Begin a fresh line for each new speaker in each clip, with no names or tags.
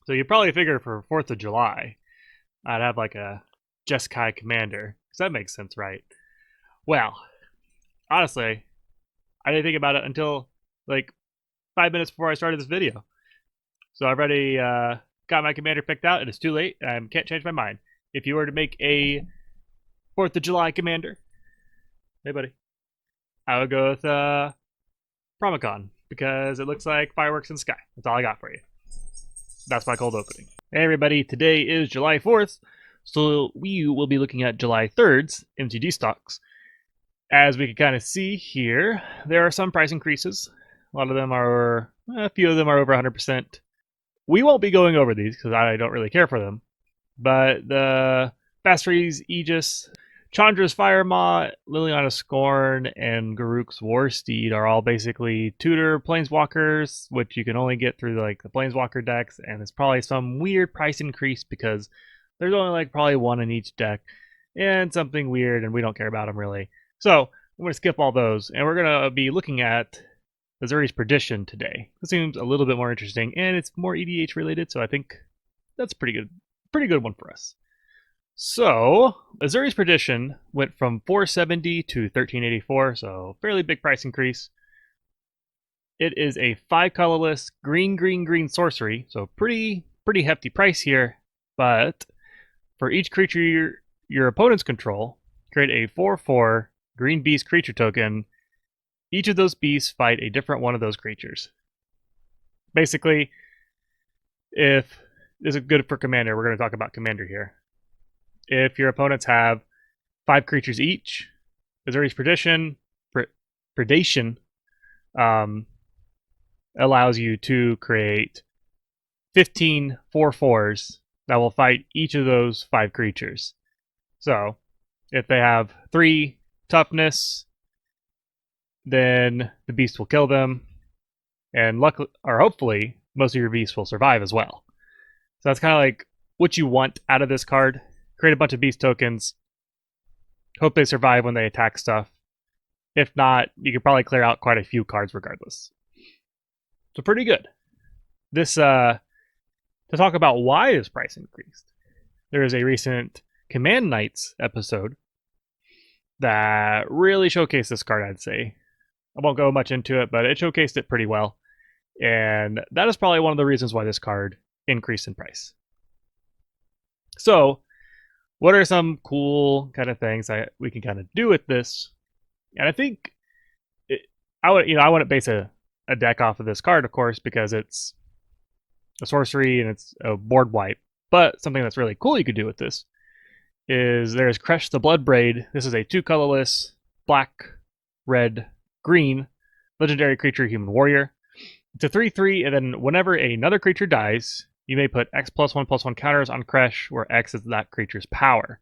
So you probably figure for 4th of July, I'd have like a Jeskai commander. Because that makes sense, right? Well, honestly, I didn't think about it until like 5 minutes before I started this video. So I've already got my commander picked out. It is too late. I can't change my mind. If you were to make a 4th of July commander, hey buddy, I would go with Promicon because it looks like fireworks in the sky. That's all I got for you. That's my cold opening. Hey everybody, today is July 4th, so we will be looking at July 3rd's MTG stocks. As we can kind of see here, there are some price increases. A few of them are over 100%. We won't be going over these because I don't really care for them. But the Basri's Aegis, Chandra's Firemaw, Liliana's Scorn, and Garruk's Warsteed are all basically tutor planeswalkers, which you can only get through like the planeswalker decks, and it's probably some weird price increase because there's only like probably one in each deck, and something weird, and we don't care about them really. So I'm going to skip all those, and we're going to be looking at Ezuri's Perdition today. This seems a little bit more interesting, and it's more EDH related, so I think that's a pretty good one for us. So, Ezuri's Perdition went from 470 to 1384, so fairly big price increase. It is a 5 colorless green sorcery, so pretty hefty price here, but for each creature your opponents control, create a 4/4 green beast creature token. Each of those beasts fight a different one of those creatures. Basically, if this is good for Commander, we're going to talk about Commander here. If your opponents have 5 creatures each, Ezuri's Predation allows you to create 15 4/4s that will fight each of those 5 creatures. So, if they have 3 toughness, then the beast will kill them, and luckily or hopefully most of your beasts will survive as well. So that's kind of like what you want out of this card. Create a bunch of beast tokens, hope they survive when they attack stuff. If not, you could probably clear out quite a few cards regardless. So pretty good. This to talk about why this price increased. There is a recent Command Knights episode that really showcased this card, I'd say. I won't go much into it, but it showcased it pretty well. And that is probably one of the reasons why this card increased in price. So, what are some cool kind of things that we can kind of do with this? And I think I wouldn't base a deck off of this card, of course, because it's a sorcery and it's a board wipe. But something that's really cool you could do with this is there's Kresh the Bloodbraid. This is a 2 colorless, black, red, green, legendary creature, human warrior. It's a 3/3, and then whenever another creature dies, you may put X+1/+1 counters on Kresh, where X is that creature's power.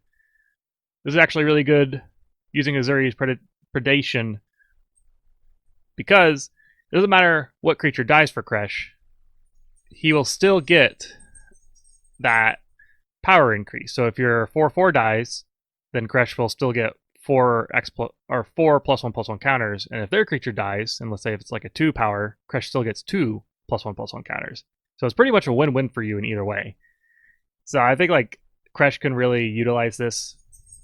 This is actually really good using Ezuri's Predation because it doesn't matter what creature dies for Kresh, he will still get that power increase. So if your 4/4 dies, then Kresh will still get 4+1/+1 counters, and if their creature dies, and let's say if it's like a 2 power, Kresh still gets 2+1/+1 counters. So it's pretty much a win-win for you in either way. So I think like Kresh can really utilize this,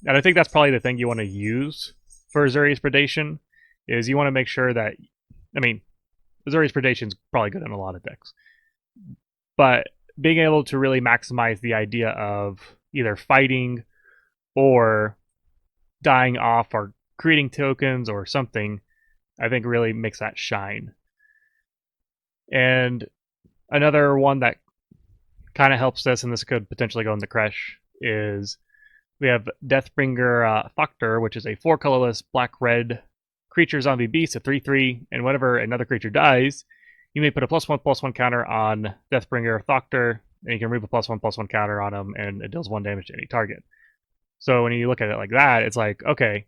and I think that's probably the thing you want to use for Ezuri's Predation, is you want to make sure that, Ezuri's Predation is probably good in a lot of decks, but being able to really maximize the idea of either fighting or dying off or creating tokens or something, I think really makes that shine. And another one that kind of helps this, and this could potentially go in the Kresh, is we have Deathbringer Thokter, which is a 4 colorless black-red creature zombie beast, a 3/3, and whenever another creature dies, you may put a +1/+1 counter on Deathbringer Thokter, and you can remove a +1/+1 counter on him, and it deals 1 damage to any target. So when you look at it like that, it's like, okay,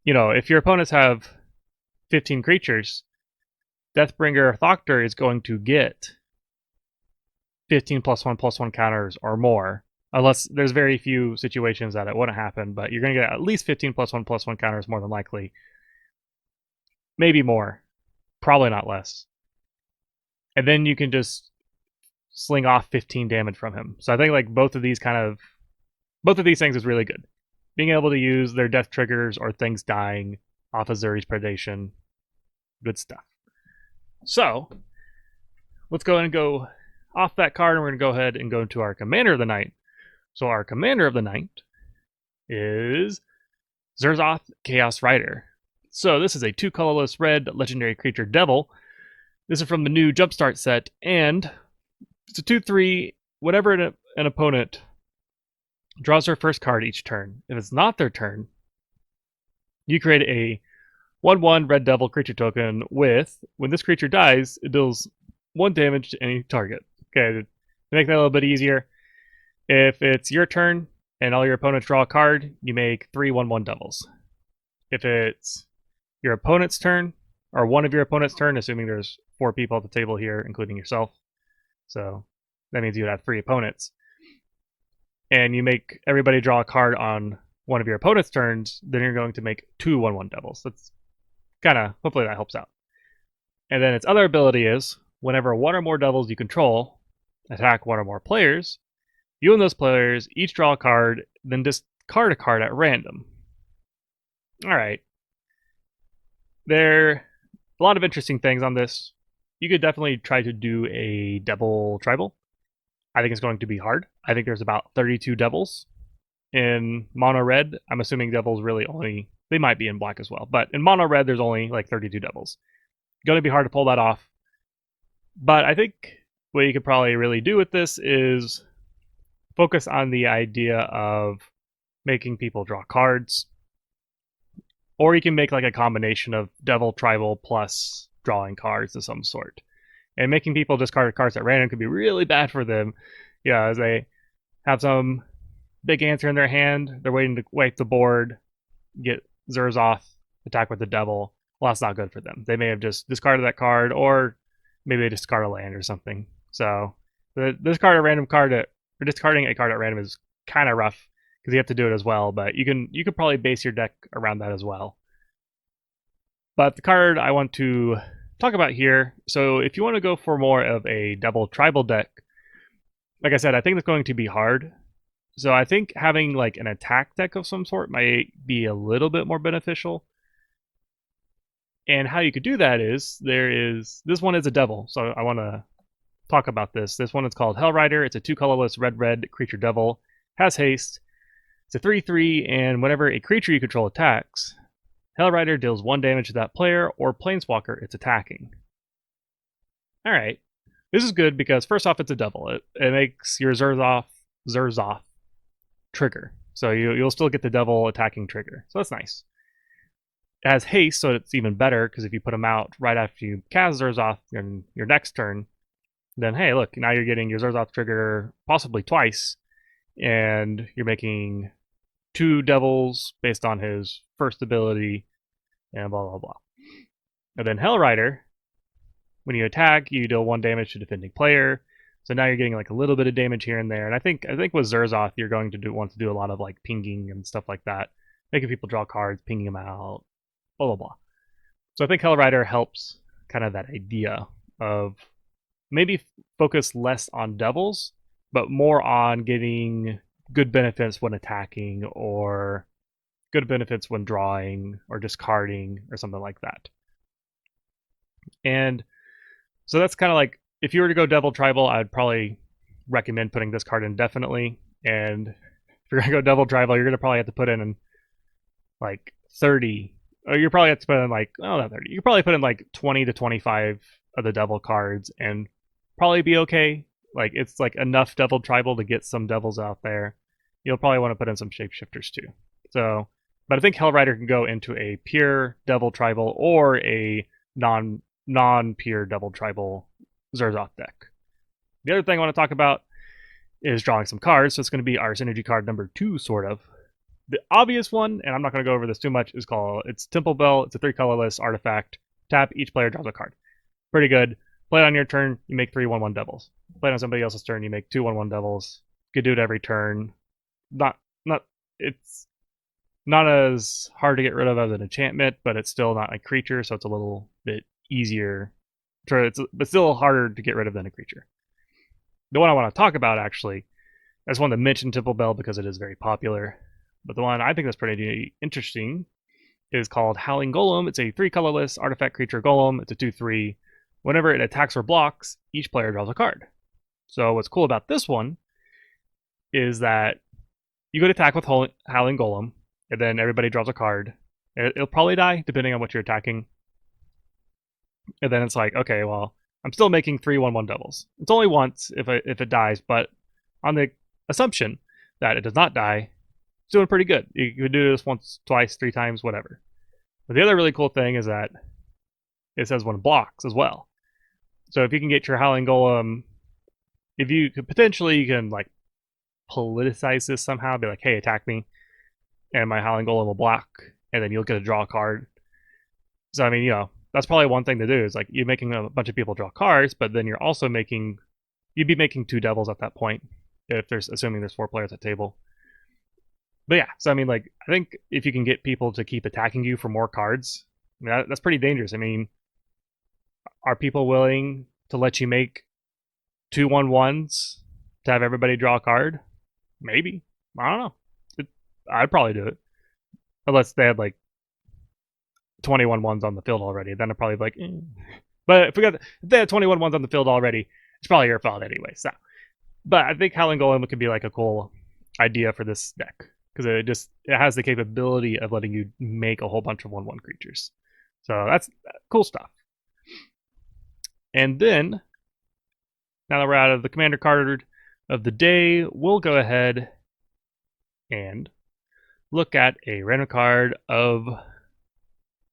if your opponents have 15 creatures, Deathbringer Thokter is going to get 15 +1/+1 counters or more. Unless there's very few situations that it wouldn't happen, but you're going to get at least 15 +1/+1 counters more than likely. Maybe more. Probably not less. And then you can just sling off 15 damage from him. So I think like both of these things is really good. Being able to use their death triggers or things dying off of Ezuri's predation, good stuff. So let's go ahead and go off that card, and we're going to go ahead and go into our Commander of the Night. So our Commander of the Night is Zerzoth Chaos Rider. So this is a 2 colorless red legendary creature devil. This is from the new Jumpstart set, and it's a 2/3. Whenever an opponent draws their first card each turn, if it's not their turn, you create a 1/1 red devil creature token with, when this creature dies, it deals 1 damage to any target. Okay, to make that a little bit easier, if it's your turn and all your opponents draw a card, you make 3 1/1 devils. If it's your opponent's turn, or one of your opponent's turn, assuming there's 4 people at the table here, including yourself, so that means you'd have 3 opponents, and you make everybody draw a card on one of your opponent's turns, then you're going to make 2 1/1 devils. That's kind of, hopefully that helps out. And then its other ability is, whenever 1 or more devils you control attack 1 or more players, you and those players each draw a card, then discard a card at random. Alright. There are a lot of interesting things on this. You could definitely try to do a devil tribal. I think it's going to be hard. I think there's about 32 devils in mono red. I'm assuming devils really only, they might be in black as well, but in mono red there's only like 32 devils. Going to be hard to pull that off. But I think what you could probably really do with this is focus on the idea of making people draw cards, or you can make like a combination of devil tribal plus drawing cards of some sort. And making people discard cards at random could be really bad for them. Yeah, as they have some big answer in their hand, they're waiting to wipe the board, get Zerzoth, attack with the devil. Well, that's not good for them. They may have just discarded that card, or maybe they discard a land or something. So discarding a card at random is kind of rough because you have to do it as well. But you could probably base your deck around that as well. But the card I want to talk about here, so if you want to go for more of a devil tribal deck, like I said, I think it's going to be hard. So I think having like an attack deck of some sort might be a little bit more beneficial. And how you could do that is, this one is a devil, so I want to talk about this. This one is called Hell Rider. It's a 2 colorless red creature devil, has haste. It's a 3/3, and whenever a creature you control attacks, Hell Rider deals 1 damage to that player or planeswalker it's attacking. Alright, this is good because first off, it's a devil. It makes your Zerzoth trigger, so you'll still get the devil attacking trigger, so that's nice. It has haste, so it's even better, because if you put them out right after you cast Zerzoth in your next turn, then hey, look, now you're getting your Zerzoth trigger possibly twice, and you're making 2 devils based on his first ability, and blah blah blah. And then Hell Rider, when you attack, you deal 1 damage to defending player, so now you're getting like a little bit of damage here and there. And I think with Zerzoth, you're going to want to do a lot of like pinging and stuff like that, making people draw cards, pinging them out, blah blah blah. So I think Hell Rider helps kind of that idea of maybe focus less on devils, but more on getting good benefits when attacking, or good benefits when drawing or discarding or something like that. And so that's kind of like, if you were to go devil tribal, I'd probably recommend putting this card in definitely. And if you're gonna go devil tribal, you're gonna probably have to put in like 30, or you probably have to put in like, oh, not 30. You probably put in like 20 to 25 of the devil cards and probably be okay. Like, it's like enough devil tribal to get some devils out there. You'll probably want to put in some shapeshifters too. So, but I think Hell Rider can go into a pure devil tribal or a non-pure devil tribal Zerzoth deck. The other thing I want to talk about is drawing some cards. So it's going to be our synergy card number 2, sort of. The obvious one, and I'm not going to go over this too much, is it's Temple Bell. It's a 3 colorless artifact. Tap, each player draws a card. Pretty good. Play it on your turn, you make 3 1/1 devils. Play it on somebody else's turn, you make 2 1/1 devils. You could do it every turn. It's not as hard to get rid of as an enchantment, but it's still not a creature, so it's a little bit easier. But still harder to get rid of than a creature. the one I want to talk about actually, I just wanted to mention Temple Bell because it is very popular. But the one I think that's pretty interesting is called Howling Golem. It's a 3 colorless artifact creature golem. It's a 2/3. Whenever it attacks or blocks, each player draws a card. So what's cool about this one is that you go to attack with Howling Golem, and then everybody draws a card. It'll probably die, depending on what you're attacking. And then it's like, okay, well, I'm still making 3/1/1 doubles. It's only once if it dies, but on the assumption that it does not die, it's doing pretty good. You could do this once, twice, 3 times, whatever. But the other really cool thing is that it says when it blocks as well. So if you can get your Howling Golem, if you could potentially, you can like politicize this somehow, be like, hey, attack me, and my Howling Golem will block, and then you'll get to draw a card. So I mean, you know, that's probably one thing to do, is like you're making a bunch of people draw cards, but then you're also you'd be making 2 devils at that point, if there's, assuming there's 4 players at the table. But yeah, so I mean, like, I think if you can get people to keep attacking you for more cards, I mean, that's pretty dangerous. I mean, are people willing to let you make 2/1/1s to have everybody draw a card? Maybe. I don't know. I'd probably do it. Unless they had like 21/1s on the field already. Then I'd probably be like, eh. But if they had 21/1s on the field already, it's probably your fault anyway. So, but I think Howling Golem could be like a cool idea for this deck, because it has the capability of letting you make a whole bunch of 1/1 creatures. So that's cool stuff. And then, now that we're out of the commander card of the day, we'll go ahead and look at a random card of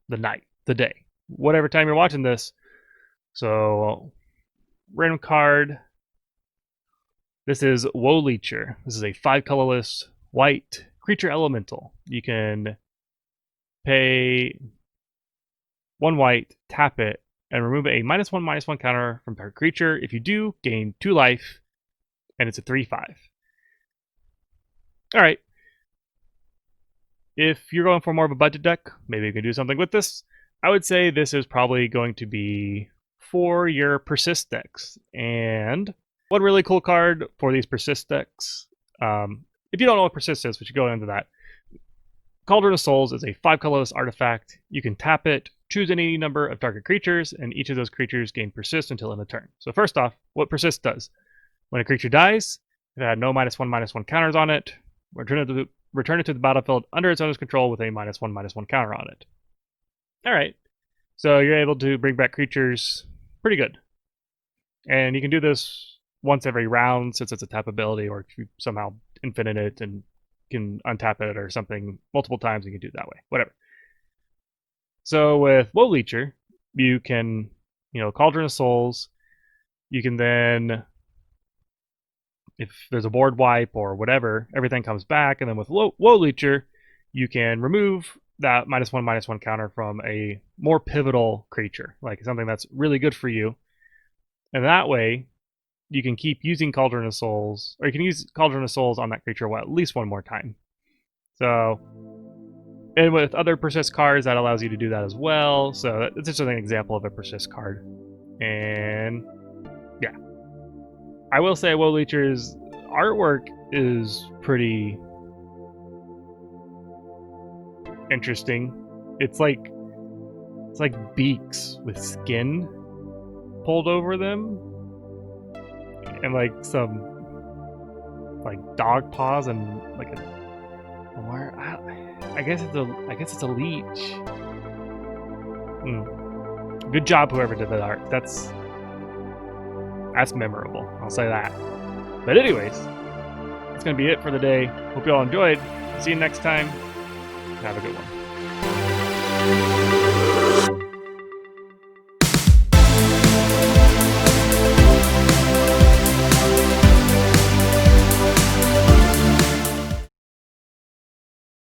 the night, the day, whatever time you're watching this. So, random card. This is Woe Leecher. This is a 5 colorless white creature elemental. You can pay 1 white, tap it, and remove a -1/-1 counter from per creature. If you do, gain 2 life, and it's a 3/5. Alright. If you're going for more of a budget deck, maybe you can do something with this. I would say this is probably going to be for your persist decks. And one really cool card for these persist decks, if you don't know what persist is, we should go into that. Cauldron of Souls is a 5 colorless artifact. You can tap it, choose any number of target creatures, and each of those creatures gain persist until end of turn. So first off, what persist does. When a creature dies, if it had no -1/-1 counters on it, return it to the battlefield under its owner's control with a -1/-1 counter on it. Alright, so you're able to bring back creatures pretty good. And you can do this once every round, since it's a tap ability, or if you somehow infinite it and can untap it or something multiple times, you can do it that way. Whatever. So with Woe Leecher, you can, Cauldron of Souls. You can then, if there's a board wipe or whatever, everything comes back. And then with Woe Leecher, you can remove that -1/-1 counter from a more pivotal creature, like something that's really good for you. And that way, you can keep using Cauldron of Souls, or you can use Cauldron of Souls on that creature at least 1 more time. So, and with other persist cards, that allows you to do that as well. So it's just an example of a persist card. And yeah, I will say Woe Leecher's artwork is pretty interesting. It's like beaks with skin pulled over them, and like some like dog paws, and like I guess it's a leech. Good job, whoever did that art. That's memorable. I'll say that. But anyways, that's gonna be it for the day. Hope you all enjoyed. See you next time. Have a good one.